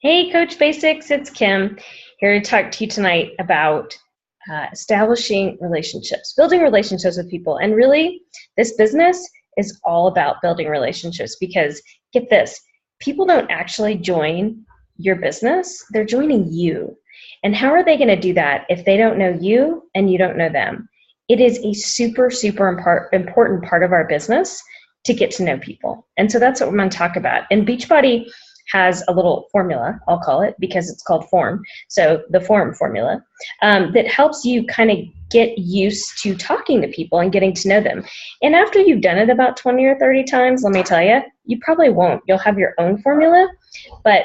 Hey, Coach Basics, it's Kim here to talk to you tonight about establishing relationships, building relationships with people. And really, this business is all about building relationships because, get this, people don't actually join your business, they're joining you. And how are they going to do that if they don't know you and you don't know them? It is a super, super important part of our business to get to know people. And so that's what we're going to talk about. And Beachbody has a little formula, I'll call it, because it's called FORM. So the FORM formula that helps you kind of get used to talking to people and getting to know them. And after you've done it about 20 or 30 times, let me tell you, you probably won't. You'll have your own formula. But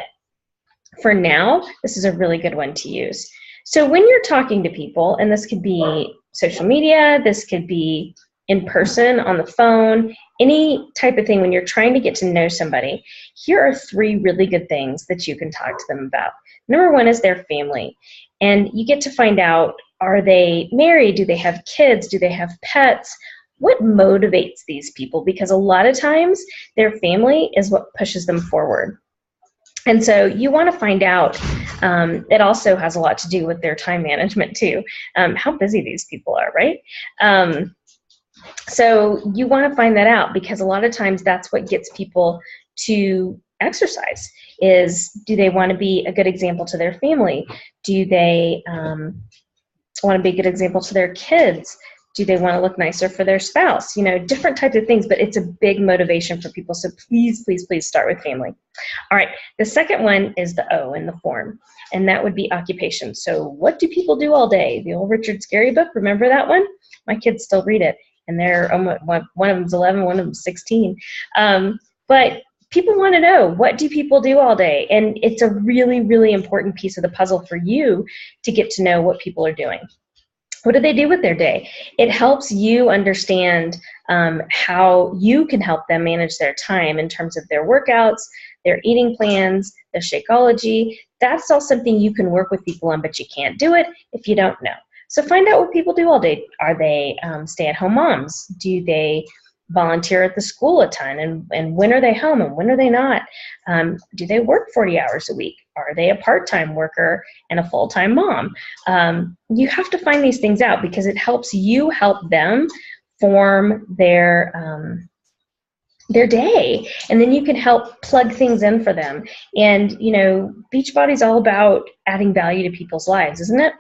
for now, this is a really good one to use. So when you're talking to people, and this could be social media, this could be in person, on the phone, any type of thing, when you're trying to get to know somebody, here are 3 really good things that you can talk to them about. Number 1 is their family. And you get to find out, are they married? Do they have kids? Do they have pets? What motivates these people? Because a lot of times their family is what pushes them forward. And so you want to find out, it also has a lot to do with their time management too, how busy these people are, right? So you want to find that out because a lot of times that's what gets people to exercise is, do they want to be a good example to their family? Do they want to be a good example to their kids? Do they want to look nicer for their spouse? You know, different types of things, but it's a big motivation for people. So please, please, please start with family. All right, the second one is the O in the form, and that would be occupation. So what do people do all day? The old Richard Scarry book, remember that one? My kids still read it. And they're one of them's 11, one of them's 16. But people want to know, what do people do all day? And it's a really, really important piece of the puzzle for you to get to know what people are doing. What do they do with their day? It helps you understand how you can help them manage their time in terms of their workouts, their eating plans, their Shakeology. That's all something you can work with people on, but you can't do it if you don't know. So find out what people do all day. Are they stay-at-home moms? Do they volunteer at the school a ton? And when are they home and when are they not? Do they work 40 hours a week? Are they a part-time worker and a full-time mom? You have to find these things out because it helps you help them form their day, and then you can help plug things in for them. And you know, Beachbody's all about adding value to people's lives, isn't it?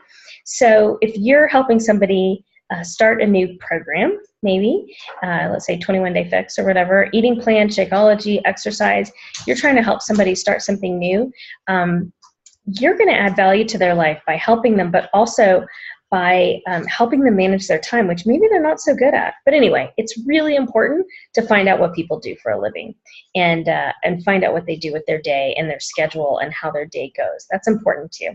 So if you're helping somebody start a new program, maybe, let's say 21-day fix or whatever, eating plan, Shakeology, exercise, you're trying to help somebody start something new, you're going to add value to their life by helping them, but also by helping them manage their time, which maybe they're not so good at. But anyway, it's really important to find out what people do for a living and find out what they do with their day and their schedule and how their day goes. That's important too.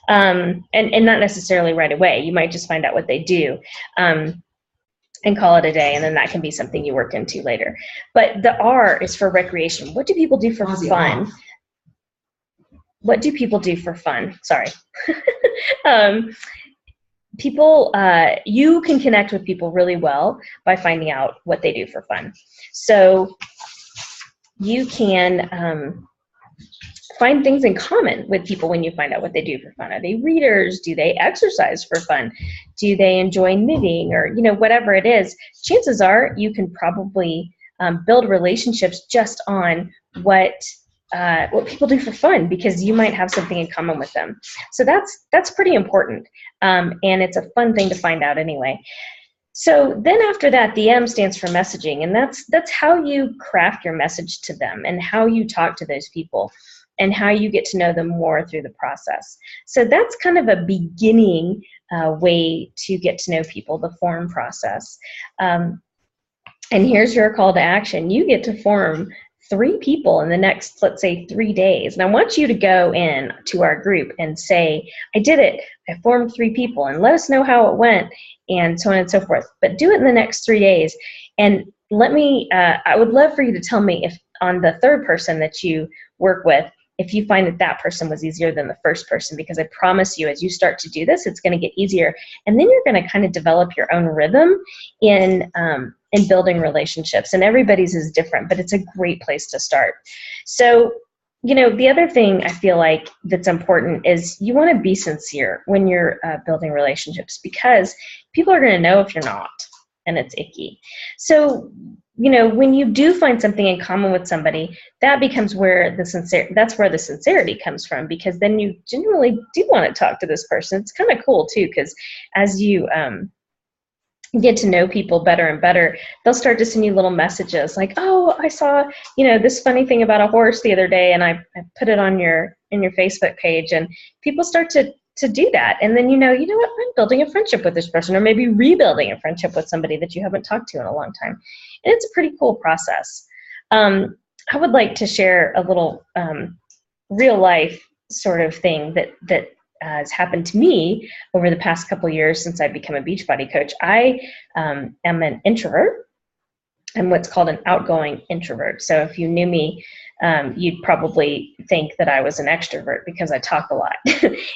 And not necessarily right away. You might just find out what they do and call it a day, and then that can be something you work into later. But the R is for recreation. What do people do for fun? What do people do for fun? Sorry. People, you can connect with people really well by finding out what they do for fun. So you can find things in common with people when you find out what they do for fun. Are they readers? Do they exercise for fun? Do they enjoy knitting, or you know, whatever it is? Chances are you can probably build relationships just on what people do for fun, because you might have something in common with them. So that's pretty important, and it's a fun thing to find out anyway. So then after that, the M stands for messaging, and that's how you craft your message to them and how you talk to those people and how you get to know them more through the process. So that's kind of a beginning way to get to know people, the form process. And here's your call to action. You get to form 3 people in the next, let's say, 3 days. And I want you to go in to our group and say, I did it. I formed 3 people, and let us know how it went, and so on and so forth. But do it in the next 3 days. And let me, I would love for you to tell me if on the 3rd person that you work with, if you find that that person was easier than the first person, because I promise you, as you start to do this, it's going to get easier. And then you're going to kind of develop your own rhythm in building relationships. And everybody's is different, but it's a great place to start. So the other thing I feel like that's important is you want to be sincere when you're building relationships, because people are going to know if you're not, and it's icky. So, when you do find something in common with somebody, that becomes where that's where the sincerity comes from, because then you genuinely do want to talk to this person. It's kind of cool too, because as you get to know people better and better, they'll start to send you little messages like, oh, I saw, this funny thing about a horse the other day, and I put it on your Facebook page, and people start to do that. And then, you know what, I'm building a friendship with this person, or maybe rebuilding a friendship with somebody that you haven't talked to in a long time. And it's a pretty cool process. I would like to share a little real life sort of thing that has happened to me over the past couple years since I've become a Beachbody coach. I am an introvert. I'm what's called an outgoing introvert. So if you knew me, you'd probably think that I was an extrovert because I talk a lot.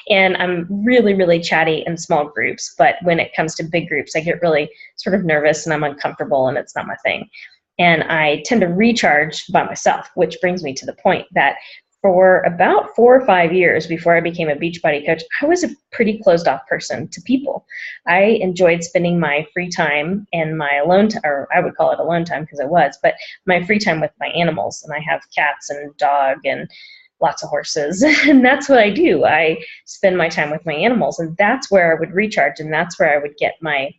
And I'm really, really chatty in small groups. But when it comes to big groups, I get really sort of nervous and I'm uncomfortable and it's not my thing. And I tend to recharge by myself, which brings me to the point that for about 4 or 5 years before I became a Beachbody coach, I was a pretty closed off person to people. I enjoyed spending my free time and my alone time, or I would call it alone time because it was, but my free time with my animals. And I have cats and dog and lots of horses. And that's what I do. I spend my time with my animals, and that's where I would recharge, and that's where I would get my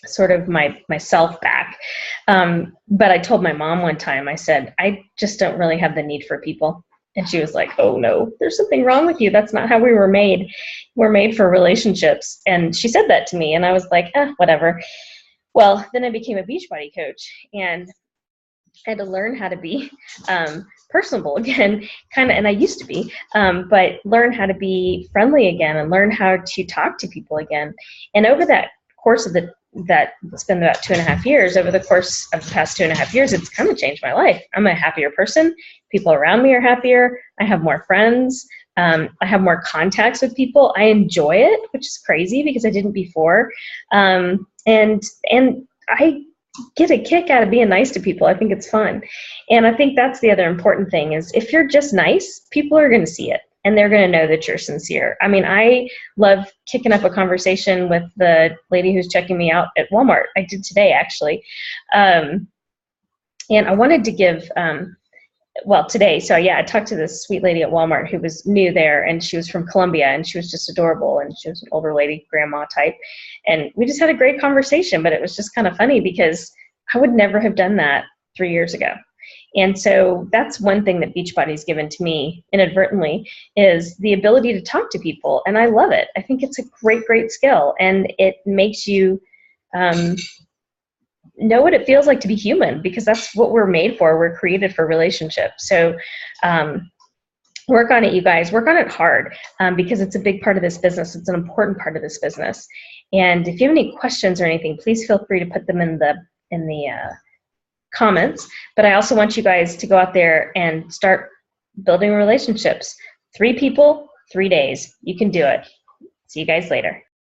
sort of myself back. But I told my mom one time, I said, I just don't really have the need for people. And she was like, oh no, there's something wrong with you. That's not how we were made. We're made for relationships. And she said that to me, and I was like, whatever. Well, then I became a Beachbody coach, and I had to learn how to be personable again, and I used to be, but learn how to be friendly again and learn how to talk to people again. And over that course of it's been about 2.5 years, over the course of the past 2.5 years, it's kind of changed my life. I'm a happier person. People around me are happier. I have more friends. I have more contacts with people. I enjoy it, which is crazy because I didn't before. And I get a kick out of being nice to people. I think it's fun. And I think that's the other important thing is if you're just nice, people are going to see it. And they're going to know that you're sincere. I mean, I love kicking up a conversation with the lady who's checking me out at Walmart. I did today, actually. And I wanted to give, today. So, yeah, I talked to this sweet lady at Walmart who was new there, and she was from Colombia, and she was just adorable, and she was an older lady, grandma type. And we just had a great conversation, but it was just kind of funny because I would never have done that 3 years ago. And so that's one thing that Beachbody's given to me inadvertently is the ability to talk to people. And I love it. I think it's a great, great skill. And it makes you know what it feels like to be human, because that's what we're made for. We're created for relationships. So work on it, you guys. Work on it hard because it's a big part of this business. It's an important part of this business. And if you have any questions or anything, please feel free to put them in the comments. But I also want you guys to go out there and start building relationships. 3 people, 3 days. You can do it. See you guys later.